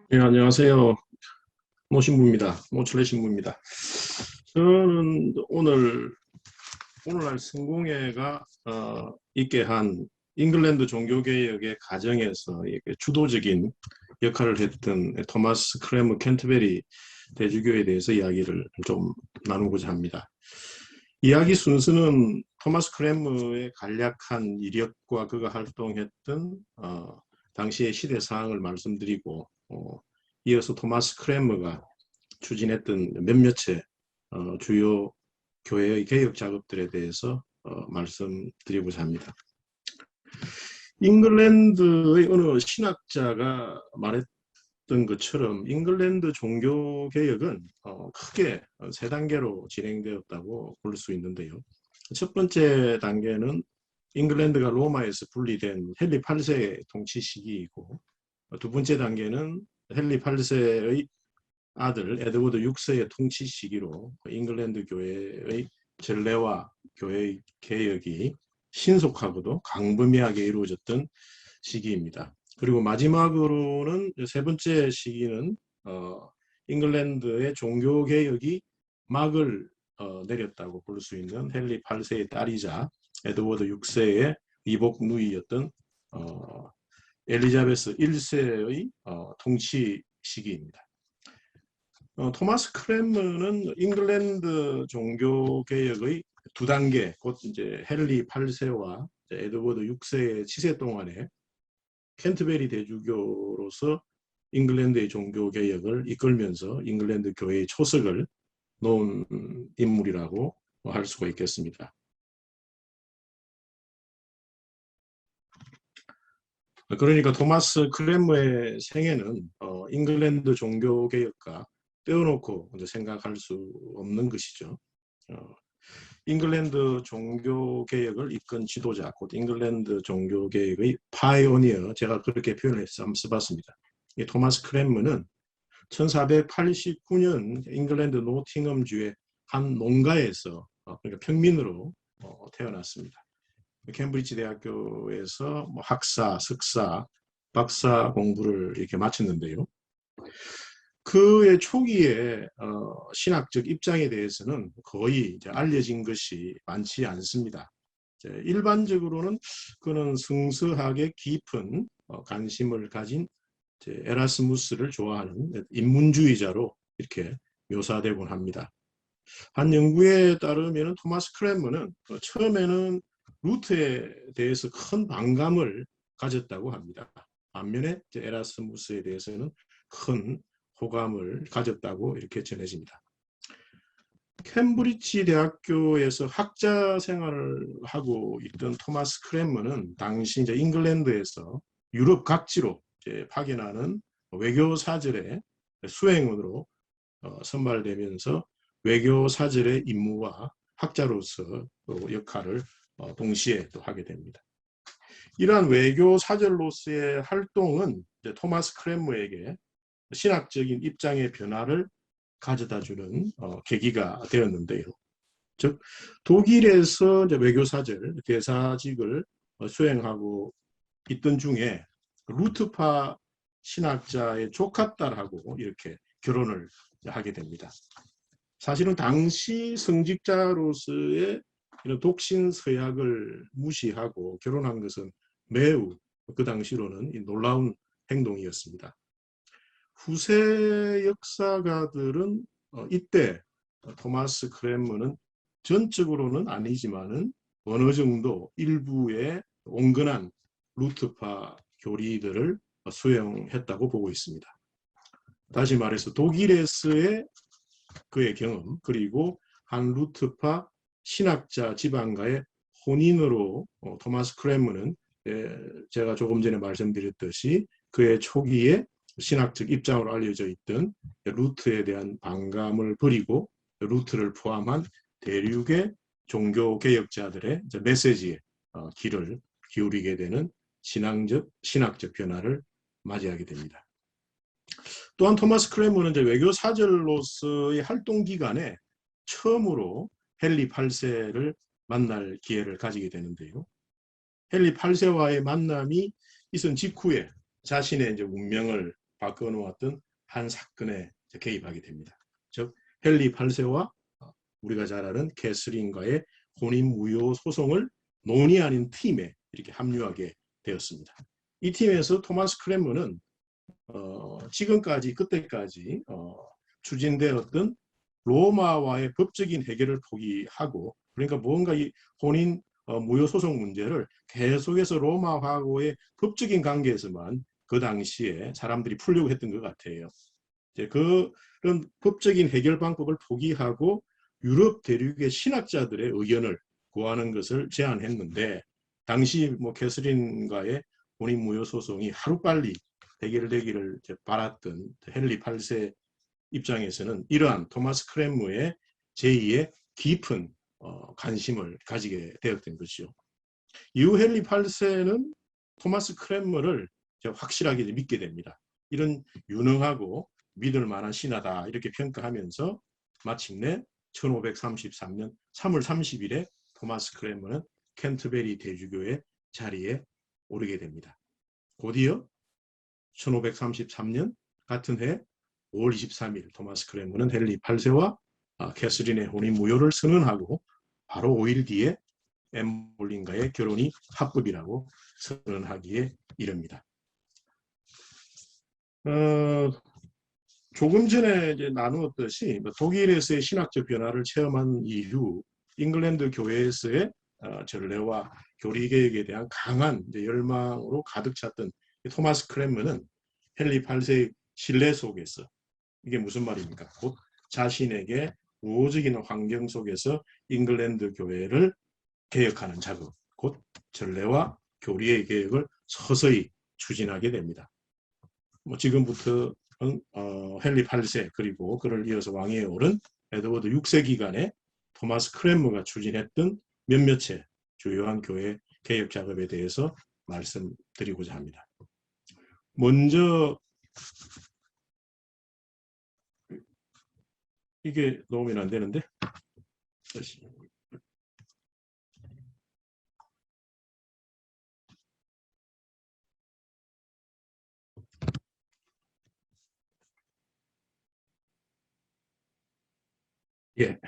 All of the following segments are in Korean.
네, 안녕하세요. 모신부입니다. 모철래 신부입니다. 저는 오늘날 성공회가 있게 한 잉글랜드 종교개혁의 과정에서 이렇게 주도적인 역할을 했던 토마스 크레머 캔터베리 대주교에 대해서 이야기를 좀 나누고자 합니다. 이야기 순서는 토마스 크레머의 간략한 이력과 그가 활동했던 당시의 시대 상황을 말씀드리고, 이어서 토마스 크레머가 추진했던 몇몇의 주요 교회의 개혁 작업들에 대해서 말씀드리고자 합니다. 잉글랜드의 어느 신학자가 말했던 것처럼 잉글랜드 종교 개혁은 크게 세 단계로 진행되었다고 볼 수 있는데요. 첫 번째 단계는 잉글랜드가 로마에서 분리된 헨리 8세의 통치 시기이고, 두 번째 단계는 헨리 8세의 아들 에드워드 6세의 통치 시기로 잉글랜드 교회의 전례와 교회의 개혁이 신속하고도 광범위하게 이루어졌던 시기입니다. 그리고 마지막으로는 세 번째 시기는 잉글랜드의 종교 개혁이 막을 내렸다고 볼 수 있는 헨리 8세의 딸이자 에드워드 6세의 이복 누이였던 엘리자베스 1세의 통치 시기입니다. 토마스 크랜머는 잉글랜드 종교 개혁의 두 단계, 곧 이제 헨리 8세와 에드워드 6세의 치세 동안에 캔터베리 대주교로서 잉글랜드의 종교 개혁을 이끌면서 잉글랜드 교회의 초석을 놓은 인물이라고 할 수가 있겠습니다. 그러니까 토마스 크랜머의 생애는 잉글랜드 종교 개혁과 떼어놓고 생각할 수 없는 것이죠. 잉글랜드 종교개혁을 이끈 지도자, 곧 잉글랜드 종교개혁의 파이오니어, 제가 그렇게 표현을 해서 한번 써봤습니다. 토마스 크랜머는 1489년 잉글랜드 노팅엄주의 한 농가에서 그러니까 평민으로 태어났습니다. 캠브리지 대학교에서 학사, 석사, 박사 공부를 이렇게 마쳤는데요. 그의 초기에 신학적 입장에 대해서는 거의 이제 알려진 것이 많지 않습니다. 일반적으로는 그는 성서학에 깊은 관심을 가진 에라스무스를 좋아하는 인문주의자로 이렇게 묘사되곤 합니다. 한 연구에 따르면 토마스 크랜머는 처음에는 루트에 대해서 큰 반감을 가졌다고 합니다. 반면에 에라스무스에 대해서는 큰 호감을 가졌다고 이렇게 전해집니다. 캠브리지 대학교에서 학자 생활을 하고 있던 토마스 크랜머는 당시 이제 잉글랜드에서 유럽 각지로 파견하는 외교 사절의 수행원으로 선발되면서 외교 사절의 임무와 학자로서 역할을 동시에 또 하게 됩니다. 이러한 외교 사절로서의 활동은 토마스 크랜머에게 신학적인 입장의 변화를 가져다주는 계기가 되었는데요. 즉 독일에서 외교사절 대사직을 수행하고 있던 중에 루트파 신학자의 조카딸하고 이렇게 결혼을 하게 됩니다. 사실은 당시 성직자로서의 이런 독신 서약을 무시하고 결혼한 것은 매우 그 당시로는 놀라운 행동이었습니다. 후세 역사가들은 이때 토마스 크랜머는 전적으로는 아니지만은 어느 정도 일부의 온건한 루트파 교리들을 수용했다고 보고 있습니다. 다시 말해서 독일에서의 그의 경험, 그리고 한 루트파 신학자 집안과의 혼인으로 토마스 크랜머는 제가 조금 전에 말씀드렸듯이 그의 초기에 신학적 입장으로 알려져 있던 루트에 대한 반감을 버리고 루트를 포함한 대륙의 종교개혁자들의 메시지에 귀를 기울이게 되는 신학적 변화를 맞이하게 됩니다. 또한 토마스 크랜머는 외교 사절로서의 활동 기간에 처음으로 헨리 8세를 만날 기회를 가지게 되는데요. 헨리 8세와의 만남이 있은 직후에 자신의 이제 운명을 바꿔놓았던 한 사건에 개입하게 됩니다. 즉 헨리 8세와 우리가 잘 아는 캐서린과의 혼인무효 소송을 논의하는 팀에 이렇게 합류하게 되었습니다. 이 팀에서 토마스 크랜머는 지금까지 그때까지 추진되었던 로마와의 법적인 해결을 포기하고, 그러니까 뭔가 이 혼인 무효 소송 문제를 계속해서 로마하고의 법적인 관계에서만 그 당시에 사람들이 풀려고 했던 것 같아요. 이제 그런 법적인 해결 방법을 포기하고 유럽 대륙의 신학자들의 의견을 구하는 것을 제안했는데, 당시 뭐 캐서린과의 혼인 무효 소송이 하루빨리 해결되기를 바랐던 헨리 8세 입장에서는 이러한 토마스 크랜머의 제2의 깊은 관심을 가지게 되었던 것이죠. 이후 헨리 8세는 토마스 크랜머를 확실하게 믿게 됩니다. 이런 유능하고 믿을 만한 신하다 이렇게 평가하면서 마침내 1533년 3월 30일에 토마스 크랜머는 캔터베리 대주교의 자리에 오르게 됩니다. 곧이어 1533년 같은 해 5월 23일 토마스 크랜머는 헨리 8세와 캐서린의 혼인 무효를 선언하고 바로 5일 뒤에 앤 볼린과의 결혼이 합법이라고 선언하기에 이릅니다. 조금 전에 이제 나누었듯이 독일에서의 신학적 변화를 체험한 이후 잉글랜드 교회에서의 전례와 교리 개혁에 대한 강한 열망으로 가득 찼던 토마스 크랜머는 헨리 8세의 신뢰 속에서, 이게 무슨 말입니까? 곧 자신에게 우호적인 환경 속에서 잉글랜드 교회를 개혁하는 작업, 곧 전례와 교리의 개혁을 서서히 추진하게 됩니다. 뭐 지금부터는 헨리 8세 그리고 그를 이어서 왕위에 오른 에드워드 6세 기간에 토마스 크랜머가 추진했던 몇몇의 주요한 교회 개혁 작업에 대해서 말씀드리고자 합니다. 먼저 이게 넣으면 안 되는데 예.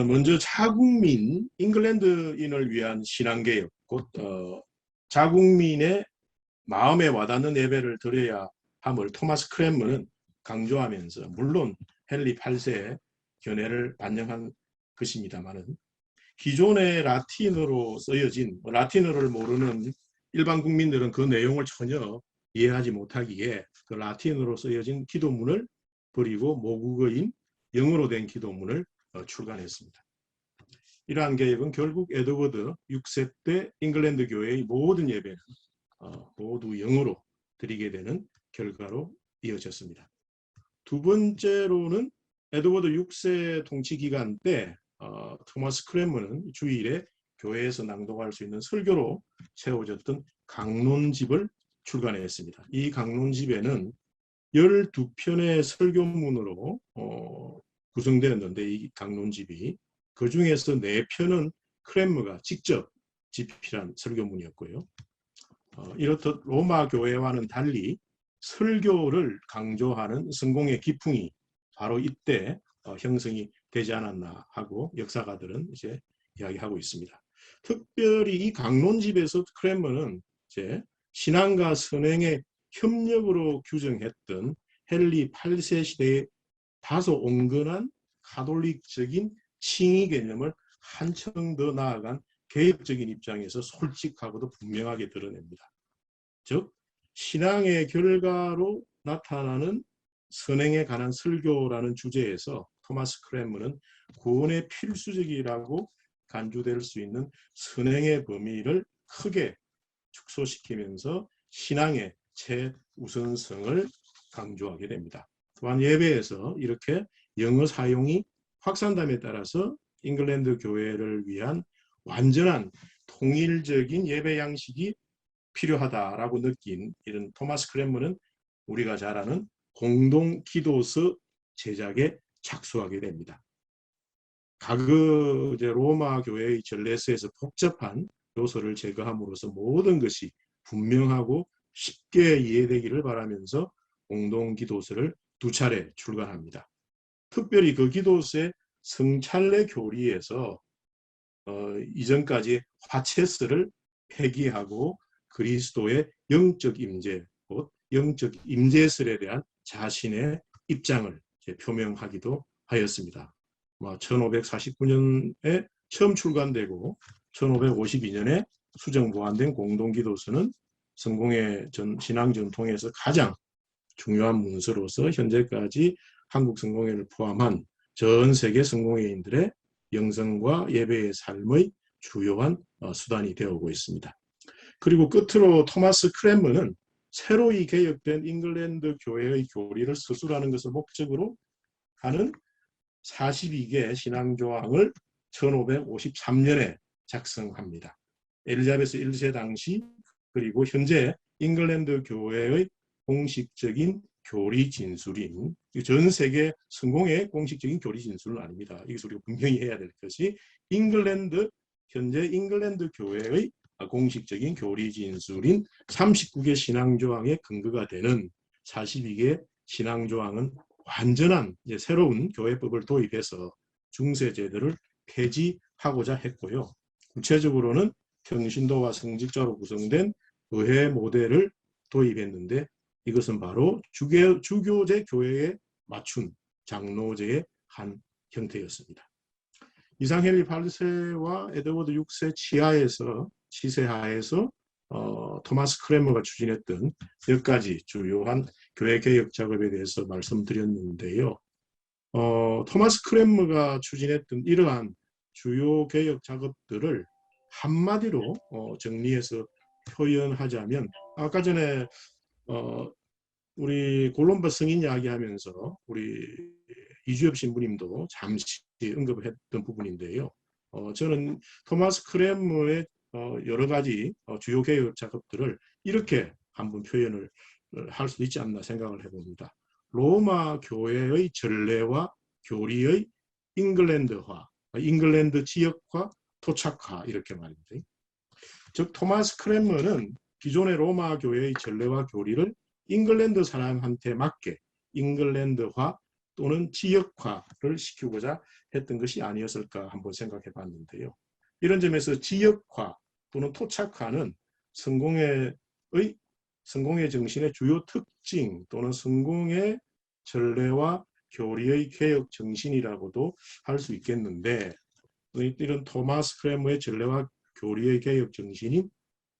먼저 자국민 잉글랜드인을 위한 신앙개혁, 곧 자국민의 마음에 와닿는 예배를 드려야 함을 토마스 크랜머는 강조하면서, 물론 헨리 8세의 견해를 반영한 것입니다만은 기존의 라틴어로 쓰여진, 라틴어를 모르는 일반 국민들은 그 내용을 전혀 이해하지 못하기에 그 라틴어로 쓰여진 기도문을 버리고 모국어인 영어로 된 기도문을 출간했습니다. 이러한 계획은 결국 에드워드 6세 때 잉글랜드 교회의 모든 예배는 모두 영어로 드리게 되는 결과로 이어졌습니다. 두 번째로는 에드워드 6세 통치 기간 때 토마스 크랜머는 주일에 교회에서 낭독할 수 있는 설교로 세워졌던 강론집을 출간했습니다. 이 강론집에는 12편의 설교문으로 구성되었는데, 이 강론집이 그 중에서 4편은 크랜머가 직접 집필한 설교문이었고요. 이렇듯 로마 교회와는 달리 설교를 강조하는 성공의 기풍이 바로 이때 형성이 되지 않았나 하고 역사가들은 이제 이야기하고 있습니다. 특별히 이 강론집에서 크랜머는 이제 신앙과 선행의 협력으로 규정했던 헨리 8세 시대의 다소 온건한 가톨릭적인 칭의 개념을 한층 더 나아간 개혁적인 입장에서 솔직하고도 분명하게 드러냅니다. 즉 신앙의 결과로 나타나는 선행에 관한 설교라는 주제에서 토마스 크랜머는 구원의 필수적이라고 간주될 수 있는 선행의 범위를 크게 축소시키면서 신앙의 최우선성을 강조하게 됩니다. 또한 예배에서 이렇게 영어 사용이 확산됨에 따라서 잉글랜드 교회를 위한 완전한 통일적인 예배 양식이 필요하다라고 느낀 이런 토마스 크랜머는 우리가 잘 아는 공동 기도서 제작에 착수하게 됩니다. 과거 로마 교회의 전례서에서 복잡한 요소를 제거함으로써 모든 것이 분명하고 쉽게 이해되기를 바라면서 공동기도서를 2차례 출간합니다. 특별히 그 기도서의 성찰례 교리에서 이전까지 화채스를 폐기하고 그리스도의 영적 임재, 곧 영적 임재설에 대한 자신의 입장을 표명하기도 하였습니다. 1549년에 처음 출간되고 1552년에 수정 보완된 공동기도서는 성공의 신앙 전통에서 가장 중요한 문서로서 현재까지 한국 성공회를 포함한 전 세계 성공회인들의 영성과 예배의 삶의 주요한 수단이 되어오고 있습니다. 그리고 끝으로 토마스 크랜머는 새로이 개혁된 잉글랜드 교회의 교리를 서술하는 것을 목적으로 하는 42개 신앙조항을 1553년에 작성합니다. 엘리자베스 1세 당시 그리고 현재 잉글랜드 교회의 공식적인 교리 진술인, 전 세계 성공의 공식적인 교리 진술은 아닙니다. 이것을 우리가 분명히 해야 될 것이 현재 잉글랜드 교회의 공식적인 교리 진술인 39개 신앙조항의 근거가 되는 42개 신앙조항은 완전한 새로운 교회법을 도입해서 중세제도를 폐지하고자 했고요. 구체적으로는 평신도와 성직자로 구성된 의회 모델을 도입했는데 이것은 바로 주교제 교회에 맞춘 장로제의 한 형태였습니다. 이상 헨리 8세와 에드워드 6세 치세하에서 토마스 크랜머가 추진했던 몇 가지 주요한 교회 개혁 작업에 대해서 말씀드렸는데요. 토마스 크랜머가 추진했던 이러한 주요 개혁 작업들을 한마디로 정리해서 표현하자면 아까 전에 우리 골롬바 승인 이야기하면서 우리 이주엽 신부님도 잠시 언급했던 부분인데요. 저는 토마스 크랜머의 여러 가지 주요 개혁 작업들을 이렇게 한번 표현을 할 수 있지 않나 생각을 해봅니다. 로마 교회의 전례와 교리의 잉글랜드화, 잉글랜드 지역화, 토착화 이렇게 말입니다. 즉 토마스 크랜머는 기존의 로마 교회의 전례와 교리를 잉글랜드 사람한테 맞게 잉글랜드화 또는 지역화를 시키고자 했던 것이 아니었을까 한번 생각해 봤는데요. 이런 점에서 지역화 또는 토착화는 성공의 정신의 주요 특징 또는 성공의 전례와 교리의 개혁 정신이라고도 할 수 있겠는데 이런 토마스 크랜머의 전례와 교리의 개혁 정신인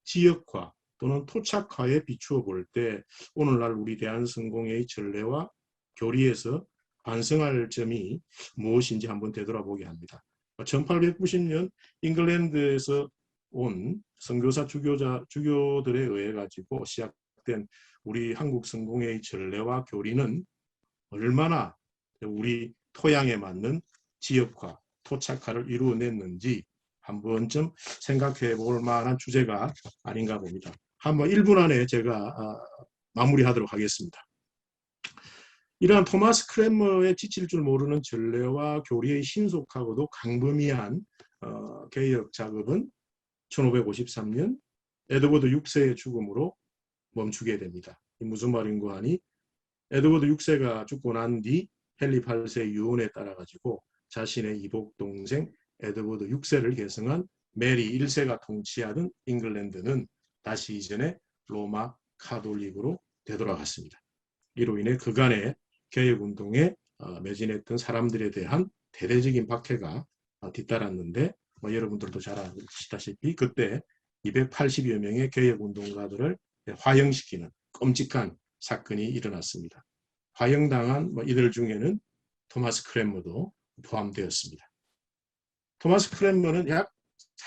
지역화 또는 토착화에 비추어 볼 때 오늘날 우리 대한성공회의 전례와 교리에서 반성할 점이 무엇인지 한번 되돌아보게 합니다. 1890년 잉글랜드에서 온 선교사 주교들에 의해 가지고 시작된 우리 한국 성공회의 전례와 교리는 얼마나 우리 토양에 맞는 지역화, 토착화를 이루어냈는지 한 번쯤 생각해 볼 만한 주제가 아닌가 봅니다. 한번 1분 안에 제가 마무리하도록 하겠습니다. 이러한 토마스 크랜머의 지칠 줄 모르는 전례와 교리의 신속하고도 강범위한 개혁 작업은 1553년 에드워드 6세의 죽음으로 멈추게 됩니다. 무슨 말인고 하니 에드워드 6세가 죽고 난 뒤 헨리 8세의 유언에 따라 가지고 자신의 이복 동생 에드워드 6세를 계승한 메리 1세가 통치하던 잉글랜드는 다시 이전에 로마 카톨릭으로 되돌아갔습니다. 이로 인해 그간의 개혁운동에 매진했던 사람들에 대한 대대적인 박해가 뒤따랐는데 여러분들도 잘 아시다시피 그때 280여 명의 개혁운동가들을 화형시키는 끔찍한 사건이 일어났습니다. 화형당한 이들 중에는 토마스 크랜머도 포함되었습니다. 토마스 크랜머는 약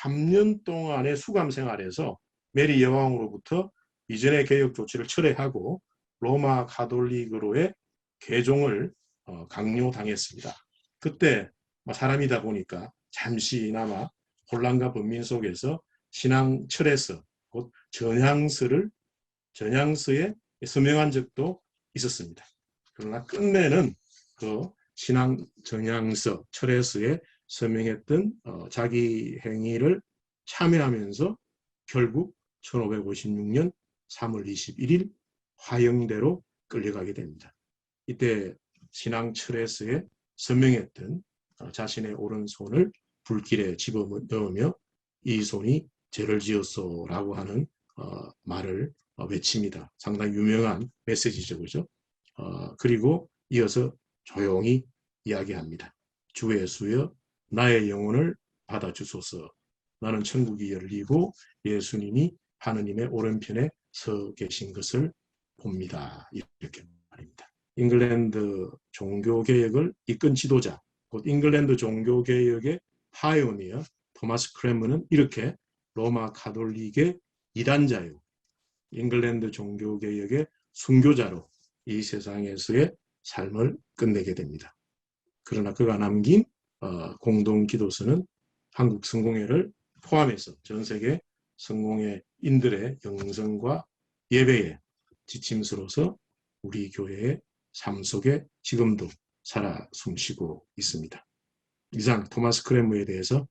3년 동안의 수감 생활에서 메리 여왕으로부터 이전의 개혁 조치를 철회하고 로마 가톨릭으로의 개종을 강요당했습니다. 그때 사람이다 보니까 잠시나마 혼란과 번민 속에서 신앙 철회서, 곧 전향서에 서명한 적도 있었습니다. 그러나 끝내는 그 신앙 전향서, 철회서에 서명했던 자기 행위를 참여하면서 결국 1556년 3월 21일 화영대로 끌려가게 됩니다. 이때 신앙 철회서에 서명했던 자신의 오른손을 불길에 집어넣으며 이 손이 죄를 지었소라고 하는 말을 외칩니다. 상당히 유명한 메시지죠, 그죠? 그리고 이어서 조용히 이야기합니다. 주 예수여, 나의 영혼을 받아주소서. 나는 천국이 열리고 예수님이 하느님의 오른편에 서 계신 것을 봅니다. 이렇게 말입니다. 잉글랜드 종교개혁을 이끈 지도자, 곧 잉글랜드 종교개혁의 파이오니어 토마스 크랜먼은 이렇게 로마 가톨릭의 이단자요, 잉글랜드 종교개혁의 순교자로 이 세상에서의 삶을 끝내게 됩니다. 그러나 그가 남긴 공동기도서는 한국 성공회를 포함해서 전 세계 성공회인들의 영성과 예배의 지침서로서 우리 교회의 삶 속에 지금도 살아 숨쉬고 있습니다. 이상 토마스 크랜먼에 대해서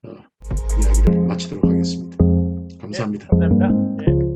이야기를 마치도록 하겠습니다. 감사합니다. 네, 감사합니다. 네.